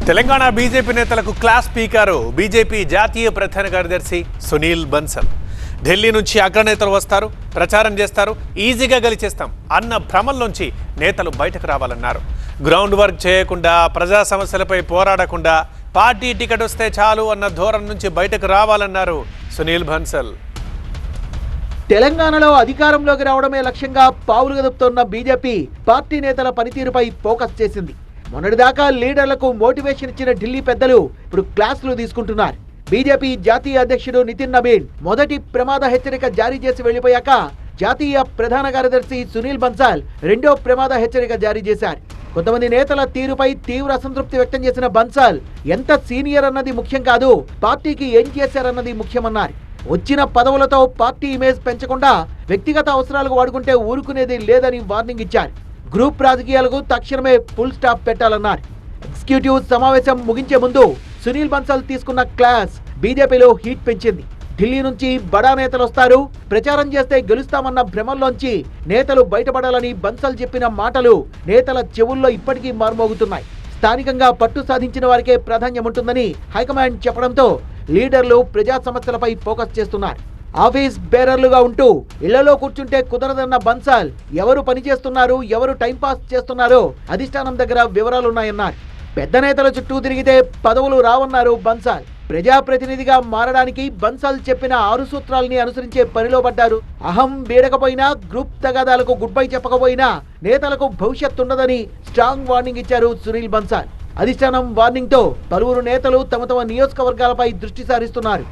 Telangana BJP నేతలకు class speaker BJP జాతీయ ప్రధాన కార్యదర్శి సునీల్ బన్సల్. ఢిల్లీ నుంచి అగ్రనేతలు వస్తారు, ప్రచారం చేస్తారు, ఈజీగా గెలిచేస్తాం అన్న భ్రమల్లోంచి నేతలు బయటకు రావాలన్నారు. గ్రౌండ్ వర్క్ చేయకుండా, ప్రజా సమస్యలపై పోరాడకుండా పార్టీ టికెట్ వస్తే చాలు అన్న ధోరణి నుంచి బయటకు రావాలన్నారు సునీల్ బన్సల్. తెలంగాణలో అధికారంలోకి రావడమే లక్ష్యంగా పావులు గదుపుతోన్న బీజేపీ పార్టీ నేతల పనితీరుపై ఫోకస్ చేసింది. మొన్నటిదాకా లీడర్లకు మోటివేషన్ ఇచ్చిన ఢిల్లీ పెద్దలు ఇప్పుడు క్లాసులు తీసుకుంటున్నారు. బీజేపీ జాతీయ అధ్యక్షుడు నితిన్ నబీన్ మొదటి ప్రమాద హెచ్చరిక జారీ చేసి వెళ్లిపోయాక జాతీయ ప్రధాన కార్యదర్శి సునీల్ బన్సల్ రెండో ప్రమాద హెచ్చరిక జారీ చేశారు. కొంతమంది నేతల తీరుపై తీవ్ర అసంతృప్తి వ్యక్తం చేసిన బన్సల్ ఎంత సీనియర్ అన్నది ముఖ్యం కాదు, పార్టీకి ఏం చేశారన్నది ముఖ్యమన్నారు. వచ్చిన పదవులతో పార్టీ ఇమేజ్ పెంచకుండా వ్యక్తిగత అవసరాలకు వాడుకుంటే ఊరుకునేది లేదని వార్నింగ్ ఇచ్చారు. గ్రూప్ రాజకీయాలకు తక్షణమే ఫుల్ స్టాప్ పెట్టాలన్నారు. ఎగ్జిక్యూటివ్ సమావేశం ముగించే ముందు సునీల్ బన్సల్ తీసుకున్న క్లాస్ బీజేపీలో హీట్ పెంచింది. ఢిల్లీ నుంచి బడా నేతలు వస్తారు, ప్రచారం చేస్తే గెలుస్తామన్న భ్రమల్లోంచి నేతలు బయటపడాలని బన్సల్ చెప్పిన మాటలు నేతల చెవుల్లో ఇప్పటికీ మార్మోగుతున్నాయి. స్థానికంగా పట్టు సాధించిన వారికే ప్రాధాన్యం ఉంటుందని హైకమాండ్ చెప్పడంతో లీడర్లు ప్రజా సమస్యలపై ఫోకస్ చేస్తున్నారు. ఆఫీస్ బేరర్లుగా ఉంటూ ఇళ్లలో కూర్చుంటే కుదరదన్న బన్సల్ ఎవరు పనిచేస్తున్నారు, ఎవరు టైంపాస్ చేస్తున్నారో అధిష్టానం దగ్గర వివరాలున్నాయన్నారు. పెద్ద నేతల చుట్టూ తిరిగితే పదవులు రావన్నారు బన్సల్. ప్రజాప్రతినిధిగా మారడానికి బన్సల్ చెప్పిన 6 సూత్రాలని అనుసరించే పనిలో పడ్డారు. అహం వీడకపోయినా, గ్రూప్ తగాదాలకు గుడ్ బై చెప్పకపోయినా నేతలకు భవిష్యత్తుండదని స్ట్రాంగ్ వార్నింగ్ ఇచ్చారు సునీల్ బన్సల్. అధిష్టానం వార్నింగ్ తో పలువురు నేతలు తమ తమ నియోజకవర్గాలపై దృష్టి సారిస్తున్నారు.